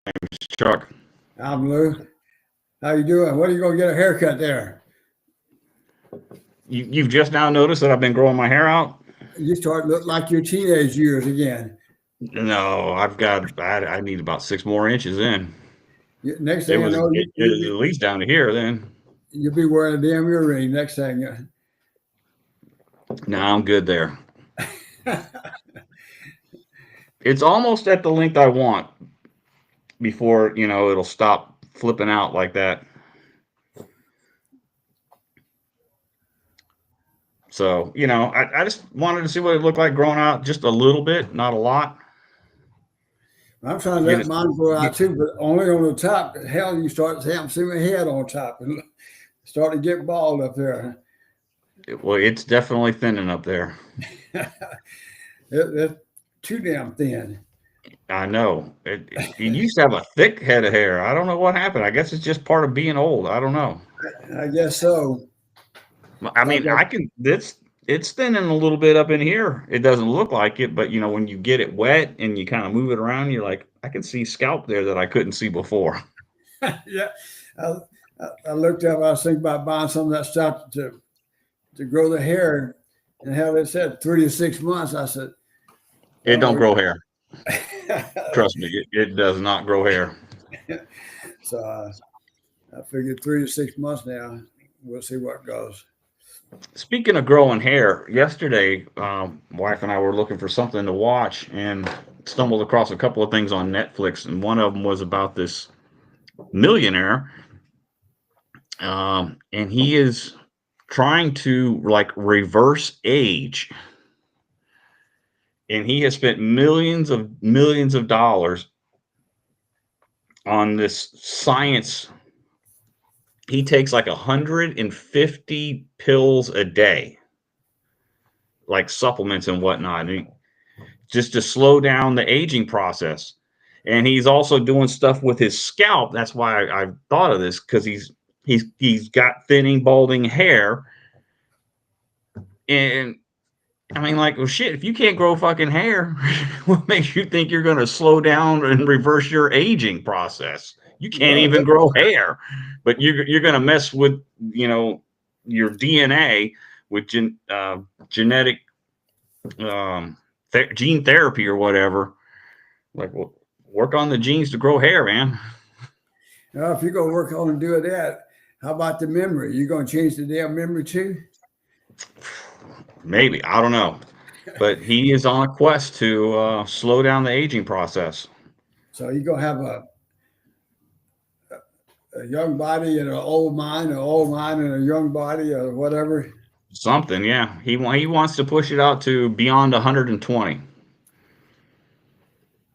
name's Chuck. I'm Lou. How you doing? What are you gonna get a haircut there? You've just now noticed that I've been growing my hair out? You start look like your teenage years again. No, I need about 6 more inches in. Next It thing I was know, at least down to here then. you'll be wearing a damn earring. Next thing, Now I'm good there. It's almost at the length I want before, it'll stop flipping out like that. So, I just wanted to see what it looked like growing out just a little bit, not a lot. I'm trying to Get let mine grow out too, but only on the top. Hell, you start to see my head on top and start to get bald up there. well, it's definitely thinning up there. It's too damn thin. I know. It used to have a thick head of hair. I don't know what happened. I guess it's just part of being old. I don't know. I guess so. I I mean, got it's thinning a little bit up in here. It doesn't look like it, but when you get it wet and you kind of move it around, you're like, I can see scalp there that I couldn't see before. yeah. I, I looked up. I was thinking about buying some of that stuff to grow the hair, and how they said 3 to 6 months. I said, It don't oh. grow hair. Trust me, it does not grow hair. So I figured 3 to 6 months now. We'll see what goes. Speaking of growing hair, yesterday, wife and I were looking for something to watch and stumbled across a couple of things on Netflix, and one of them was about this millionaire, and he is trying to like reverse age, and he has spent millions of dollars on this science. He takes like 150 pills a day, like supplements and whatnot, just to slow down the aging process. And he's also doing stuff with his scalp. That's why I thought of this, because he's got thinning, balding hair, and I mean, like, well, shit. If you can't grow fucking hair, what makes you think you're going to slow down and reverse your aging process? You can't Well, even grow hair, but you're going to mess with your DNA with genetic gene therapy or whatever. Like, well, work on the genes to grow hair, man. if you're gonna work on and do that, how about the memory? You gonna change the damn memory too? Maybe, I don't know, but he is on a quest to slow down the aging process. So you gonna have a young body and an old mind, an old mind and a young body, or whatever. Something, yeah. He wants to push it out to beyond 120.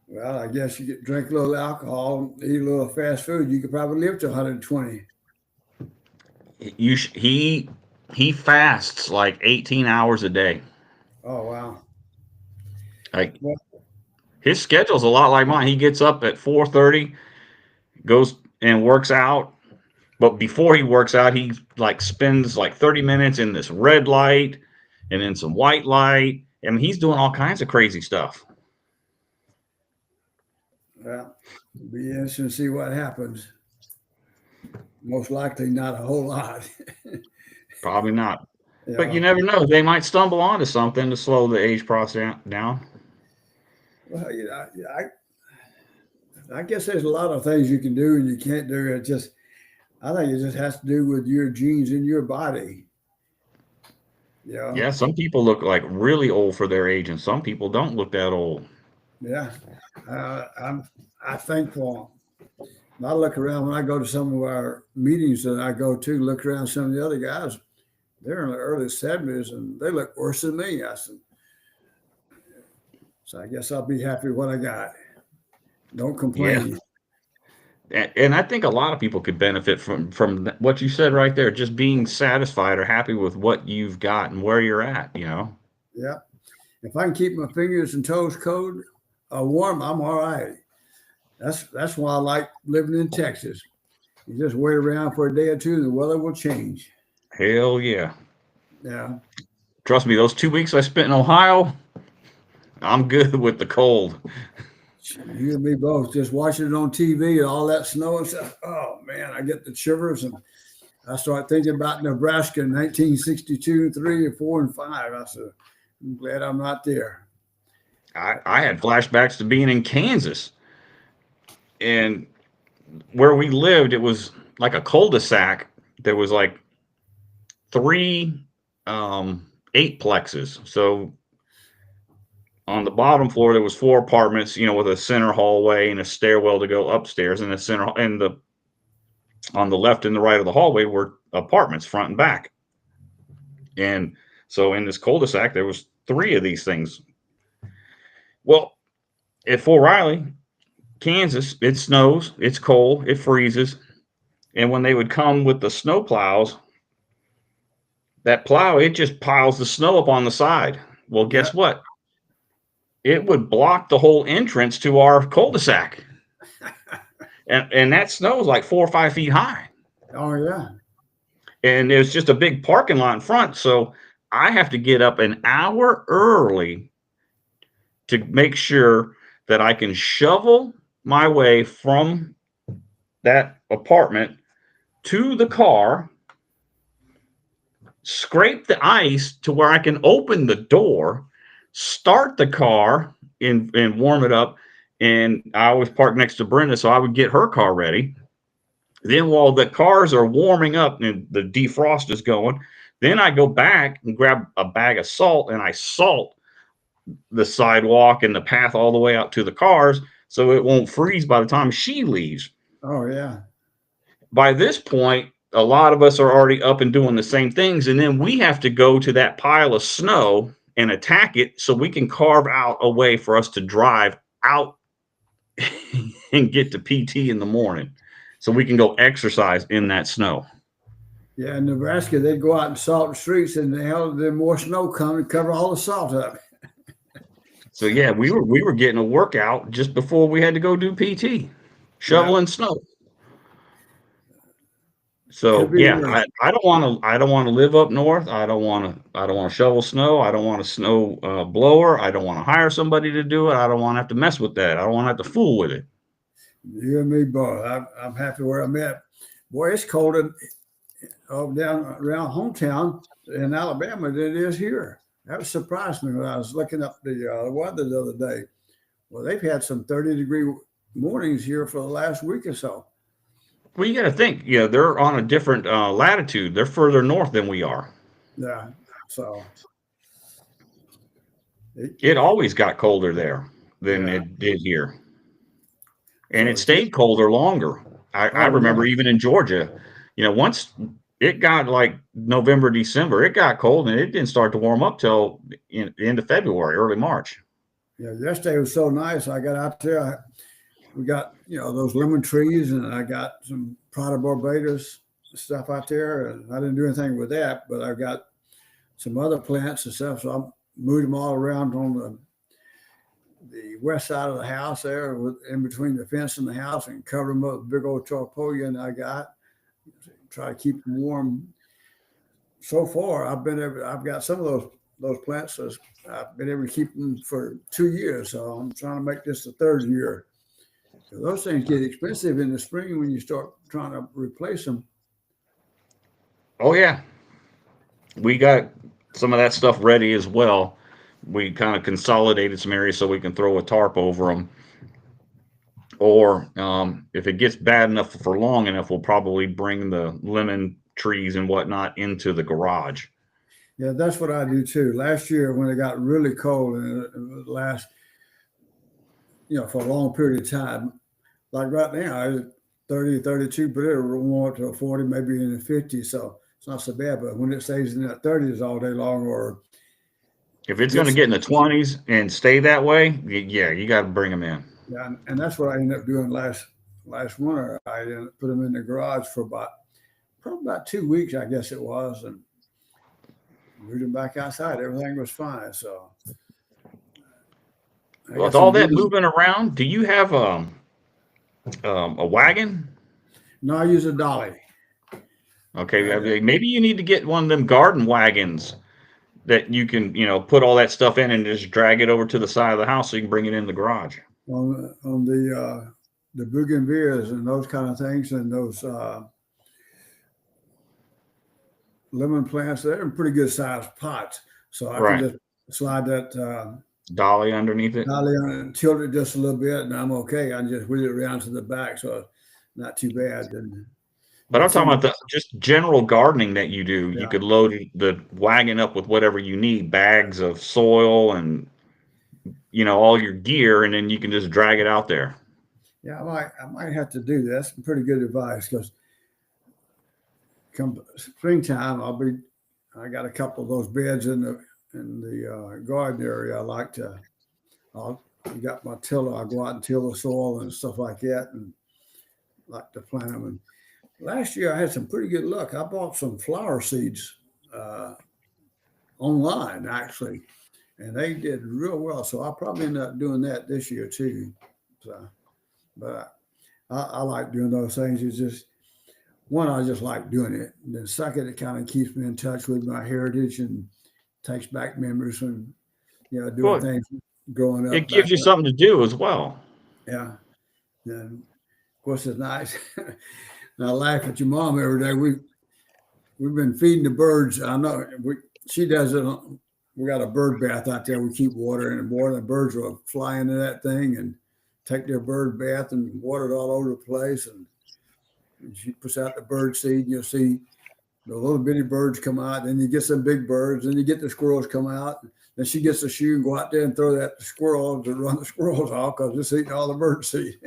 Well, I guess you get drink a little alcohol, eat a little fast food. You could probably live to 120. He fasts like 18 hours a day. Oh wow! Like, Well, his schedule's a lot like mine. He gets up at 4:30, goes and works out. But before he works out, he like spends like 30 minutes in this red light and then some white light. I mean, he's doing all kinds of crazy stuff. well, it'll be interesting to see what happens. Most likely, not a whole lot. Probably not. But you Yeah. never know. They might stumble onto something to slow the age process down. Well, I guess there's a lot of things you can do and you can't do. I think it just has to do with your genes in your body. Yeah, Yeah, some people look like really old for their age, and some people don't look that old. yeah. I think for I look around when I go to some of our meetings that I go to. Look around some of the other guys. They're in the early 70s and they look worse than me. I said, so I guess I'll be happy with what I got. Don't Yeah. complain. And I think a lot of people could benefit from what you said right there, just being satisfied or happy with what you've got and where you're at. Yeah. If I can keep my fingers and toes cold, warm, I'm all right. That's why I like living in Texas. You just wait around for a day or two, and the weather will change. Hell yeah. Yeah. Trust me, those 2 weeks I spent in Ohio, I'm good with the cold. You and me both. Just watching it on TV and all that snow and stuff. Oh man, I get the shivers, and I start thinking about Nebraska in 1962, 3, and 4, and 5. I said, I'm glad I'm not there. I had flashbacks to being in Kansas, and where we lived, it was like a cul-de-sac. There was like three eightplexes. So on the bottom floor, there was 4 apartments, with a center hallway and a stairwell to go upstairs, and the center and the on the left and the right of the hallway were apartments, front and back. And so in this cul-de-sac, there was 3 of these things. Well, at Fort Riley, Kansas, it snows, it's cold, it freezes. And when they would come with the snow plows, that plow, it just piles the snow up on the side. Well, guess what? It would block the whole entrance to our cul-de-sac. And that snow was like 4 or 5 feet high. Oh, yeah. And there's just a big parking lot in front. So I have to get up an hour early to make sure that I can shovel my way from that apartment to the car, scrape the ice to where I can open the door, start the car and warm it up. And I always park next to Brenda, so I would get her car ready. Then while the cars are warming up and the defrost is going, then I go back and grab a bag of salt and I salt the sidewalk and the path all the way out to the cars so it won't freeze by the time she leaves. Oh, yeah. By this point, a lot of us are already up and doing the same things. And then we have to go to that pile of snow and attack it so we can carve out a way for us to drive out and get to PT in the morning so we can go exercise in that snow. Yeah, in Nebraska, they'd go out and salt the streets, and then more snow come and cover all the salt up. So yeah, we were getting a workout just before we had to go do PT, shoveling snow. So yeah, I don't want to live up north. I don't want to shovel snow. I don't want a snow blower. I don't want to hire somebody to do it. I don't want to have to mess with that. I don't want to have to fool with it. You and me both. I'm happy where I'm at. Boy, it's colder down around hometown in Alabama than it is here. That surprised me when I was looking up the weather the other day. Well, they've had some 30-degree mornings here for the last week or so. Well, you got to think, they're on a different latitude. They're further north than we are. Yeah, so it always got colder there than it did here. And it stayed colder longer. I remember even in Georgia, once it got like November, December, it got cold and it didn't start to warm up till the end of February, early March. Yeah, yesterday was so nice. I got out there. We got, those lemon trees, and I got some Prada Barbados stuff out there. And I didn't do anything with that, but I got some other plants and stuff. So I moved them all around on the west side of the house there, in between the fence and the house, and covered them up with big old tarpaulin I got. Try to keep them warm. So far, I've got some of those plants. So I've been able to keep them for 2 years. So I'm trying to make this the 3rd year. So those things get expensive in the spring when you start trying to replace them. Oh yeah, we got some of that stuff ready as well. We kind of consolidated some areas so we can throw a tarp over them. Or if it gets bad enough for long enough, we'll probably bring the lemon trees and whatnot into the garage. Yeah, that's what I do too. Last year when it got really cold and it last, for a long period of time, like right now, it's 30, 32, but it'll warm up to 40, maybe in the 50s. So it's not so bad. But when it stays in the 30s all day long, or if it's going to get in the 20s and stay that way, yeah, you got to bring them in. Yeah, and that's what I ended up doing last winter. I put them in the garage for probably about 2 weeks, I guess it was, and moved them back outside. Everything was fine. So, with all that moving around, do you have a wagon? No, I use a dolly. Okay, maybe you need to get one of them garden wagons that you can, put all that stuff in and just drag it over to the side of the house so you can bring it in the garage. on the bougainvilleas and those kind of things, and those lemon plants. They're in pretty good sized pots, so I can Right. just slide that Dolly underneath it. dolly on it and tilt it just a little bit, and I'm okay. I can just wheel it around to the back, so not too bad. And But I'm but talking some, about the just general gardening that you do. You yeah, could load the wagon up with whatever you need, bags of soil and all your gear, and then you can just drag it out there. yeah, I might have to do that. That's some pretty good advice because come springtime, I got a couple of those beds in the garden area. I like to. I got my tiller. I go out and till the soil and stuff like that, and like to plant them. And last year I had some pretty good luck. I bought some flower seeds uh, online actually, and they did real well. So I'll probably end up doing that this year too. So, but I like doing those things. It's just one, I just like doing it. And then second, it kind of keeps me in touch with my heritage and takes back memories from doing Well, things growing it up back. gives you something to do as well. Yeah, and of course it's nice. And I laugh at your mom every day. We've been feeding the birds. I know she does it. We got a bird bath out there. We keep watering and water. The birds will fly into that thing and take their bird bath and water it all over the place. And she puts out the bird seed. And you'll see the little bitty birds come out. Then you get some big birds. Then you get the squirrels come out. Then she gets the shoe and go out there and throw that to squirrels to run the squirrels off because it's eating all the bird seed.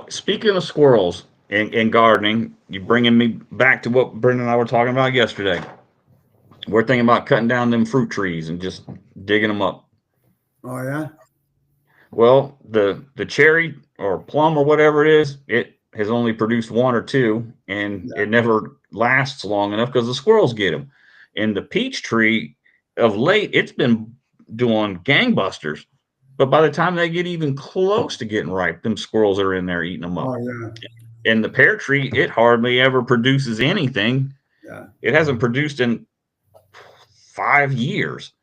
Speaking of squirrels and gardening, you're bringing me back to what Brendan and I were talking about yesterday. We're thinking about cutting down them fruit trees and just digging them up. Oh yeah, Well, the cherry or plum or whatever it is, it has only produced one or two, and yeah, it never lasts long enough because the squirrels get them. And the peach tree, of late, it's been doing gangbusters. But by the time they get even close to getting ripe, them squirrels are in there eating them oh up. yeah, And the pear tree, it hardly ever produces anything. yeah. It hasn't produced in 5 years.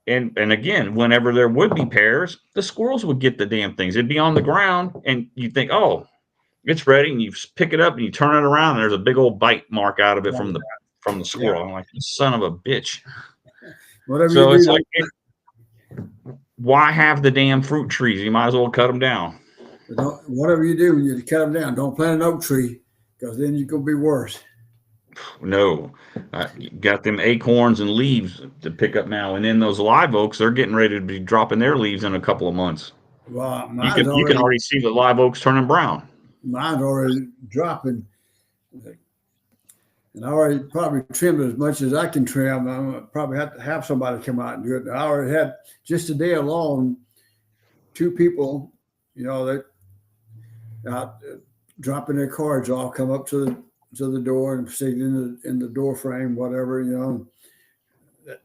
And again, whenever there would be pears, the squirrels would get the damn things. It'd be on the ground, and you think, oh, it's ready, and you pick it up and you turn it around, and there's a big old bite mark out of it Oh, from the yeah. squirrel. I'm like, you son of a bitch. Whatever you So it's do, like, why have the damn fruit trees? You might as well cut them down. whatever you do, when you cut them down, don't plant an oak tree because then you're gonna be worse. No, you got them acorns and leaves to pick up now, and then those live oaks, they're getting ready to be dropping their leaves in a couple of months. Well, You can already see the live oaks turning brown. mine's already dropping, and I already probably trimmed as much as I can trim. I probably have to have somebody come out and do it. I already had just today alone, two people, that out dropping their cards off, come up to the door and stick it in the door frame, whatever, that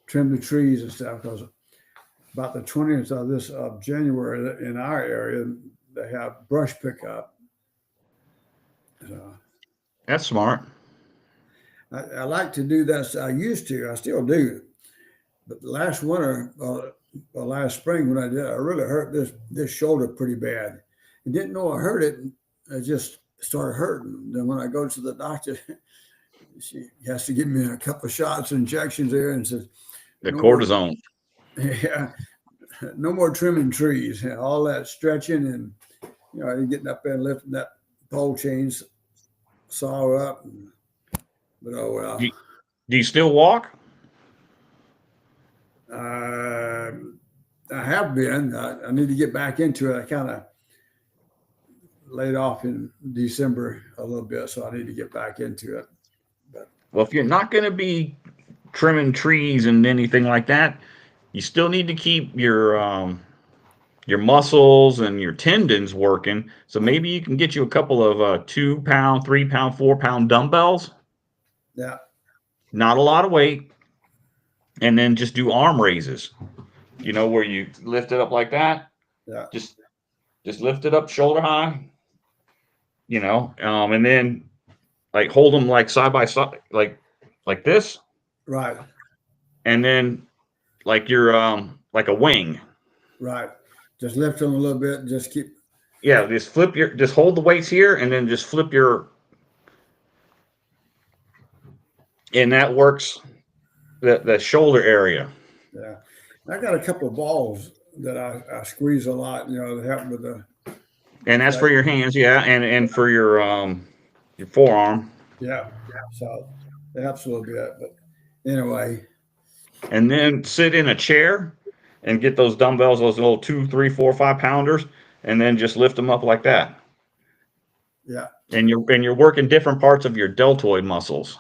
trim the trees and stuff. Because about the 20th of January in our area, they have brush pickup. So That's smart. I like to do that. I used to, I still do. But last winter, last spring when I did, I really hurt this shoulder pretty bad. I didn't know I hurt it. I just started hurting. Then when I go to the doctor, she has to give me a couple of shots and injections there and says, The no more, cortisone. yeah, no more trimming trees. All that stretching and getting up there and lifting that pole chains, saw up. But oh well. Do you still walk? I have been. I need to get back into it. I kind of laid off in December a little bit, so I need to get back into it. But Well, if you're not going to be trimming trees and anything like that, you still need to keep your muscles and your tendons working. So maybe you can get you a couple of 2 pound, 3 pound, 4 pound dumbbells. yeah, Not a lot of weight, and then just do arm raises. Where you lift it up like that. yeah, Just lift it up shoulder high. And then like hold them like side by side, like this, right. and then like you're like a wing. Right. Just lift them a little bit and just keep. Yeah, just hold the weights here and then just flip and that works the shoulder area. Yeah. I got a couple of balls that I squeeze a lot, that help with the. And that's for your hands, yeah, and for your forearm. Yeah. So it helps a little bit. But anyway. And then sit in a chair and get those dumbbells, those little 2, 3, 4, 5 pounders, and then just lift them up like that. Yeah. And you're working different parts of your deltoid muscles.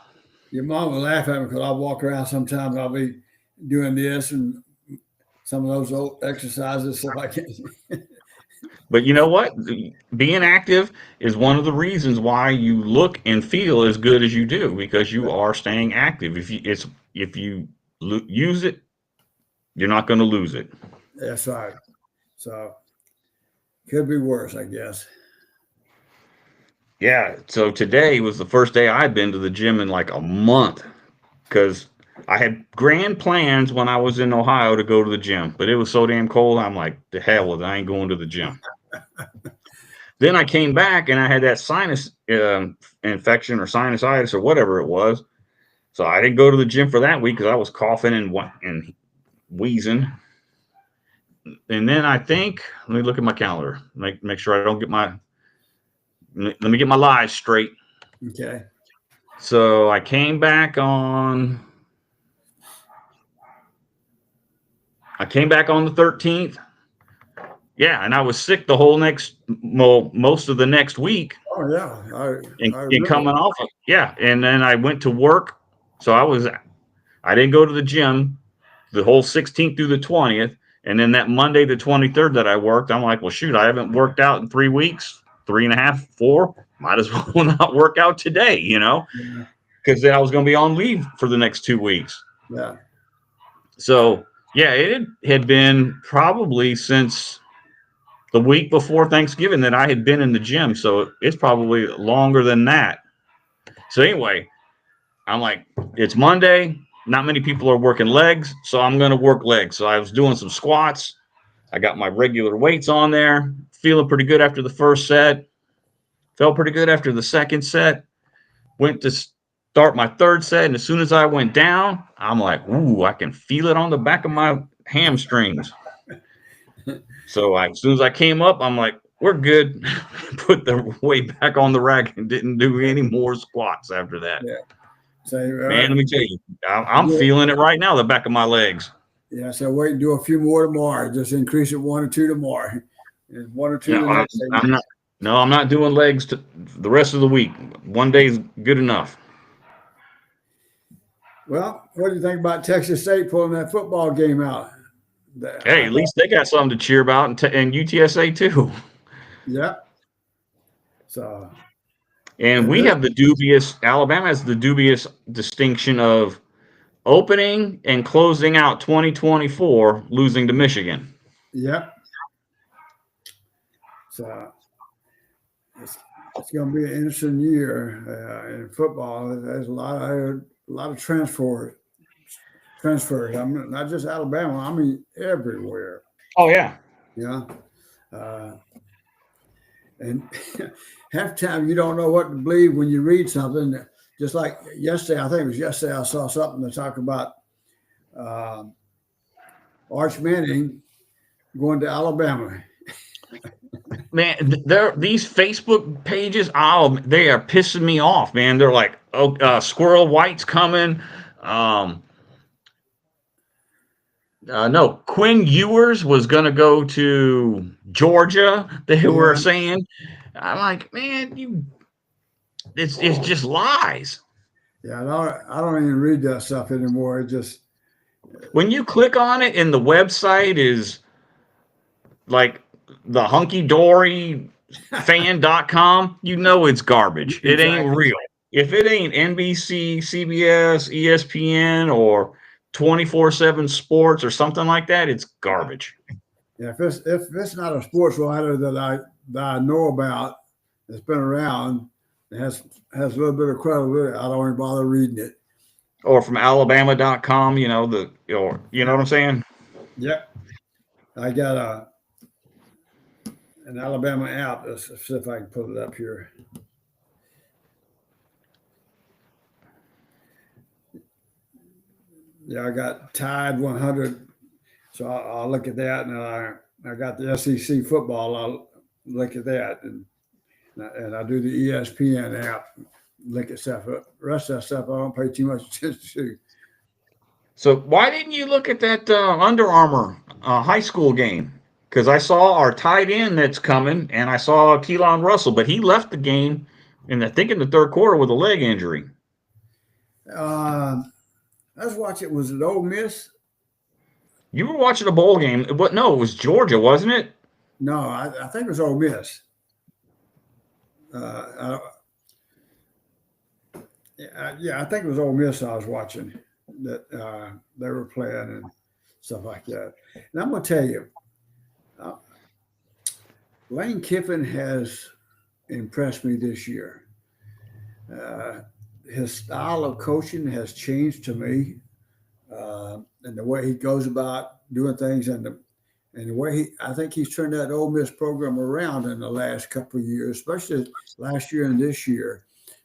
Your mom will laugh at me because I'll walk around sometimes. I'll be doing this and some of those old exercises. So I can. But you know what? Being active is one of the reasons why you look and feel as good as you do, because you are staying active. If you use it, you're not going to lose it. That's right. So could be worse, I guess. Yeah. So today was the first day I'd been to the gym in like a month, because I had grand plans when I was in Ohio to go to the gym, but it was so damn cold. I'm like, the hell with it. I ain't going to the gym. Then I came back and I had that sinus infection or sinusitis or whatever it was. So I didn't go to the gym for that week because I was coughing and wheezing. And then I think, let me look at my calendar, make sure I don't let me get my lies straight. Okay. So I came back on the 13th. Yeah, and I was sick the whole most of the next week. Oh yeah, and coming off of, yeah, and then I went to work. So I didn't go to the gym the whole 16th through the 20th, and then that Monday the 23rd that I worked, I'm like, well, shoot, I haven't worked out in 3 weeks, 3.5, 4. Might as well not work out today, because then I was going to be on leave for the next 2 weeks. Yeah. So yeah, it had been probably since the week before Thanksgiving that I had been in the gym. So it's probably longer than that. So anyway, I'm like, it's Monday. Not many people are working legs, so I'm going to work legs. So I was doing some squats. I got my regular weights on there, feeling pretty good after the first set. Felt pretty good after the second set. Went to start my third set, and as soon as I went down, I'm like, ooh, I can feel it on the back of my hamstrings. So as soon as I came up, I'm like, we're good. Put the weight back on the rack and didn't do any more squats after that. Yeah. So, man, let me tell you, I'm feeling it right now, the back of my legs. Yeah, so wait and do a few more tomorrow. Just increase it 1 or 2 tomorrow. And 1 or 2 no, I'm not doing legs the rest of the week. 1 day is good enough. Well, what do you think about Texas State pulling that football game out? Hey, at least they got something to cheer about, and UTSA too. Yeah. So. And we have Alabama has the dubious distinction of opening and closing out 2024, losing to Michigan. Yep. So it's going to be an interesting year in football. There's a lot of transfers. I mean, not just Alabama. I mean, everywhere. Oh yeah. Yeah. And half the time you don't know what to believe when you read something. Just like yesterday, I think it was yesterday, I saw something to talk about Arch Manning going to Alabama. Man, these Facebook pages, they are pissing me off, man. They're like, Squirrel White's coming. No, Quinn Ewers was going to go to Georgia. They were saying, I'm like, man, it's just lies. Yeah, I don't even read that stuff anymore. It just, when you click on it and the website is like the hunky dory fan.com, it's garbage. Exactly. It ain't real. If it ain't NBC, CBS, ESPN, or 24/7 Sports or something like that, it's garbage. Yeah, if it's not a sports writer that I know about, that's been around, has a little bit of credibility, I don't even bother reading it. Or from Alabama.com, you know what I'm saying? Yep. I got an Alabama app. Let's see if I can pull it up here. Yeah, I got Tide 100. So I'll look at that, and I got the SEC football. I'll look at that, and I do the ESPN app. Look at stuff. The rest of that stuff I don't pay too much attention to. So why didn't you look at that Under Armour high school game? Because I saw our tight end that's coming, and I saw Keelan Russell, but he left the game, and I think in the third quarter with a leg injury. I was watching. Was it Ole Miss? You were watching a bowl game. What? No, it was Georgia, wasn't it? No, I think it was Ole Miss. Yeah, I think it was Ole Miss I was watching that they were playing and stuff like that. And I'm going to tell you, Lane Kiffin has impressed me this year. His style of coaching has changed to me, and the way he goes about doing things, and the way I think he's turned that Ole Miss program around in the last couple of years, especially last year and this year.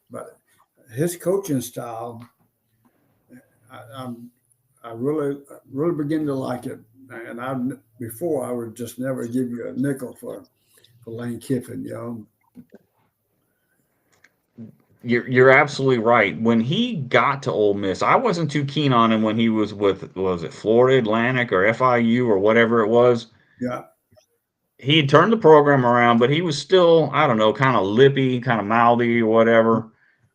But his coaching style, I really begin to like it. And before I would just never give you a nickel for Lane Kiffin, you know. You're absolutely right. When he got to Ole Miss, I wasn't too keen on him when he was it Florida Atlantic or FIU or whatever it was. Yeah. He had turned the program around, but he was still, I don't know, kind of lippy, kind of mouthy or whatever.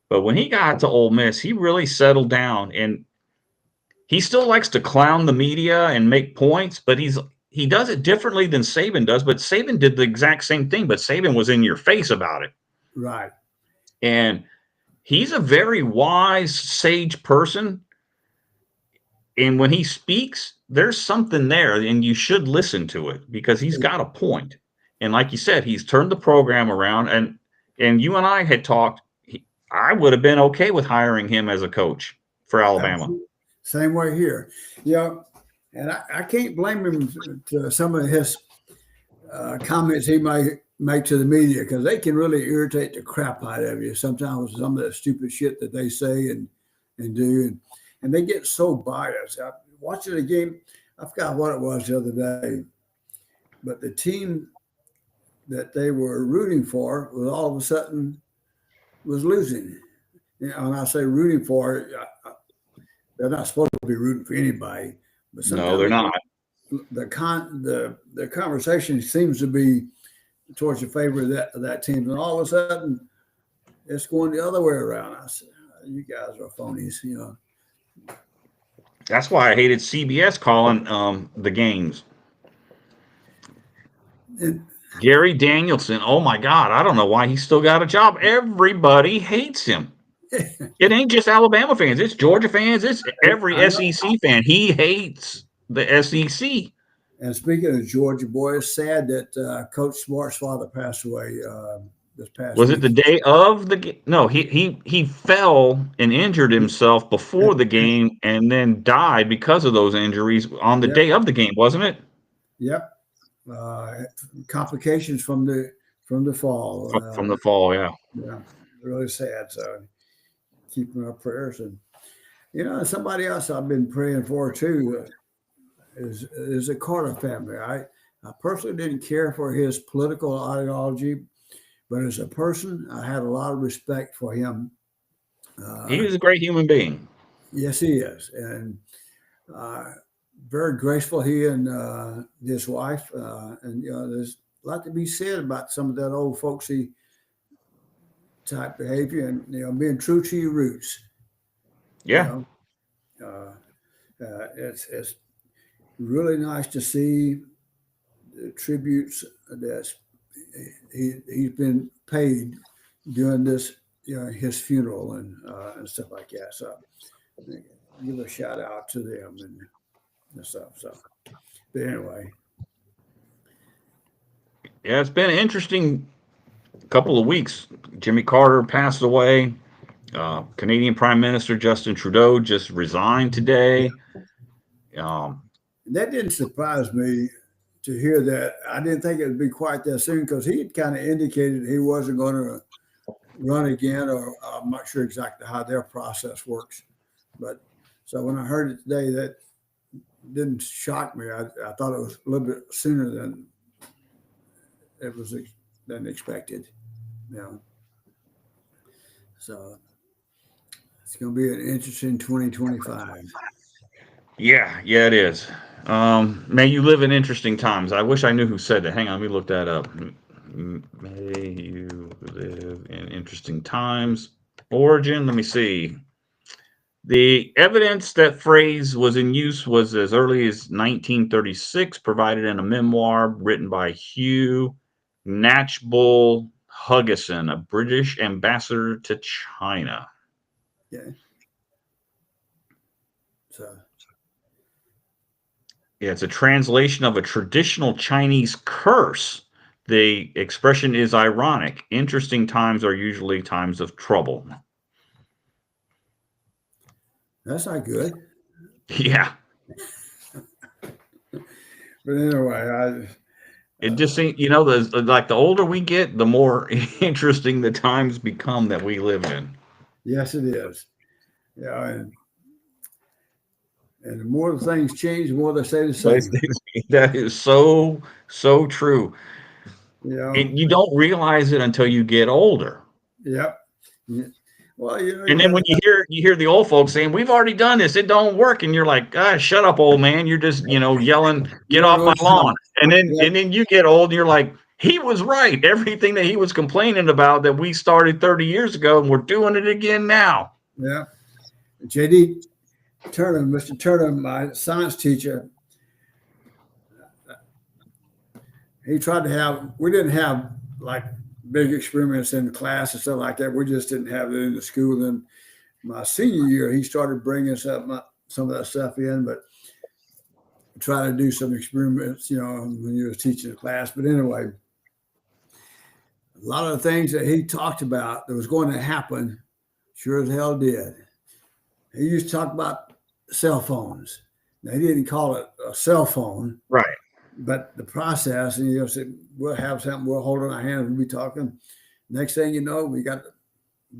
But when he got to Ole Miss, he really settled down, and he still likes to clown the media and make points, but he does it differently than Saban does. But Saban did the exact same thing, but Saban was in your face about it. Right. And he's a very wise, sage person. And when he speaks, there's something there, and you should listen to it because he's got a point. And like you said, he's turned the program around. And you and I had talked. I would have been okay with hiring him as a coach for Alabama. Same way here. Yeah. And I can't blame him to some of his comments he might make to the media, because they can really irritate the crap out of you sometimes with some of the stupid shit that they say and do. And they get so biased. I watching a game, I forgot what it was the other day, but the team that they were rooting for was all of a sudden was losing. You know, and I say rooting for, they're not supposed to be rooting for anybody. But no, they're not. The conversation seems to be towards the favor of that team, and all of a sudden it's going the other way around. I said, you guys are phonies, you know. That's why I hated CBS calling the games. And Gary Danielson, oh my God, I don't know why he's still got a job. Everybody hates him. It ain't just Alabama fans. It's Georgia fans. It's every SEC fan. He hates the SEC. And speaking of Georgia, boy, it's sad that Coach Smart's father passed away this past Was week. it the day of the game? No, he fell and injured himself before the game and then died because of those injuries on the day of the game, wasn't it? Yep. Complications from the fall. From the fall, yeah. Yeah, really sad. So keeping our prayers. And, you know, somebody else I've been praying for too is the Carter family. I personally didn't care for his political ideology, but as a person, I had a lot of respect for him. He was a great human being. Yes, he is. And very graceful, he and his wife. And, you know, there's a lot to be said about some of that old folksy type behavior and, you know, being true to your roots. Yeah. You know? It's really nice to see the tributes that he's been paid during this, you know, his funeral and stuff like that. So give a shout out to them and stuff. So, but anyway. Yeah, it's been an interesting couple of weeks. Jimmy Carter passed away. Canadian Prime Minister Justin Trudeau just resigned today. That didn't surprise me to hear that. I didn't think it would be quite that soon because he had kind of indicated he wasn't going to run again, or I'm not sure exactly how their process works. But so when I heard it today, that didn't shock me. I thought it was a little bit sooner than it was than expected. You know, so it's going to be an interesting 2025. Yeah, yeah, it is. May you live in interesting times. I wish I knew who said that. Hang on, let me look that up. May you live in interesting times. Origin, let me see. The evidence that phrase was in use was as early as 1936, provided in a memoir written by Hugh Knatchbull Huggison, a British ambassador to China. Yeah. So. Yeah, it's a translation of a traditional Chinese curse. The expression is ironic. Interesting times are usually times of trouble. That's not good. Yeah. But anyway, it just seems, you know, like the older we get, the more interesting the times become that we live in. Yes, it is. Yeah, and the more the things change, the more they stay the same. That is so true. Yeah, And you don't realize it until you get older. Yep. Yeah. Well, and then when you hear the old folks saying, "We've already done this, it don't work," and you're like, "Ah, shut up, old man! You're just yelling, get off my lawn." And then you get old, and you're like, "He was right. Everything that he was complaining about that we started 30 years ago, and we're doing it again now." Yeah. J.D. Turner, Mr. Turner, my science teacher, he tried to have. We didn't have like big experiments in the class and stuff like that. We just didn't have it in the school. And my senior year, he started bringing some of that stuff in, but try to do some experiments, when he was teaching the class. But anyway, a lot of the things that he talked about that was going to happen, sure as hell did. He used to talk about cell phones. Now, he didn't call it a cell phone. Right. But the process, and said, we'll have something, we'll hold in our hands, we'll be talking. Next thing you know, we got the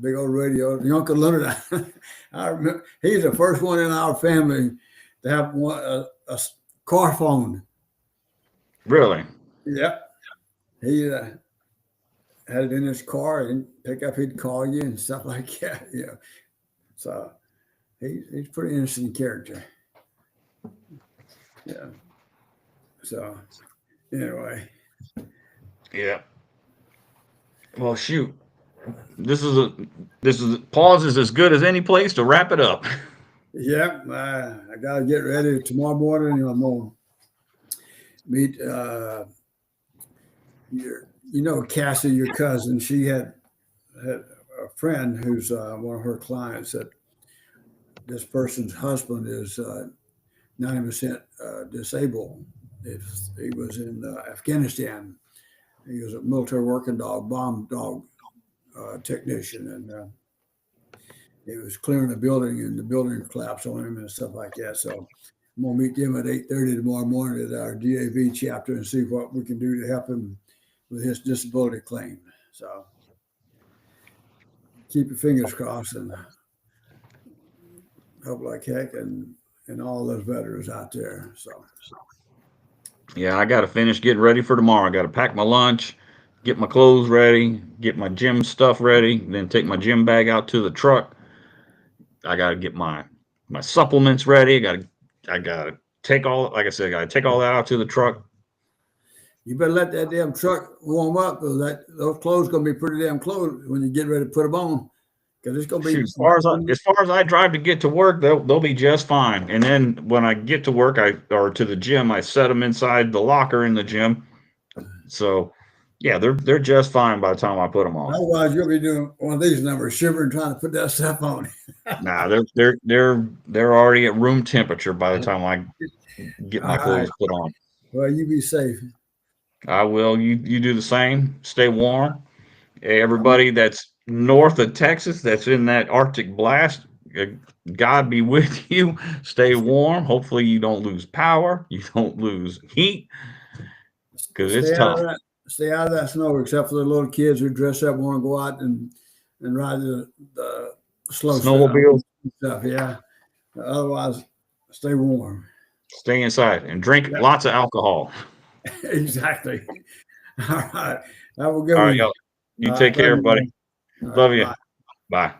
big old radio. The Uncle Leonard, I remember, he's the first one in our family to have a car phone. Really? Yep. He had it in his car and pick up, he'd call you and stuff like that. So he's a pretty interesting character. Yeah. So anyway. Yeah. Well, shoot. This is pause is as good as any place to wrap it up. Yep. I got to get ready tomorrow morning. I'm going to meet Cassie, your cousin. She had a friend who's one of her clients that this person's husband is 90% disabled. He was in Afghanistan. He was a military working dog, bomb dog technician, and he was clearing a building, and the building collapsed on him and stuff like that. So I'm gonna meet them at 8:30 tomorrow morning at our DAV chapter and see what we can do to help him with his disability claim. So keep your fingers crossed and hope like heck, and all those veterans out there. So. Yeah, I got to finish getting ready for tomorrow. I got to pack my lunch, get my clothes ready, get my gym stuff ready, then take my gym bag out to the truck. I got to get my supplements ready. I got to take all, like I said, I got to take all that out to the truck. You better let that damn truck warm up, because those clothes going to be pretty damn close when you get ready to put them on. Because it's going to be as far as I drive to get to work, they'll be just fine. And then when I get to work, or to the gym, I set them inside the locker in the gym. So yeah, they're just fine by the time I put them on. Otherwise, you'll be doing one of these numbers, shivering trying to put that stuff on. Nah, they're already at room temperature by the time I get my clothes put on. Well, you be safe. I will. You do the same. Stay warm. Everybody that's north of Texas, that's in that Arctic blast, God be with you. Stay warm. Hopefully you don't lose power. You don't lose heat. because it's tough. Stay out of that snow, except for the little kids who dress up, want to go out and ride the slow Snowmobiles. stuff. Yeah. Otherwise, stay warm. Stay inside and drink lots of alcohol. Exactly. All right. Have a good All one. right, y'all. You take care, buddy. Love you. Bye. Bye.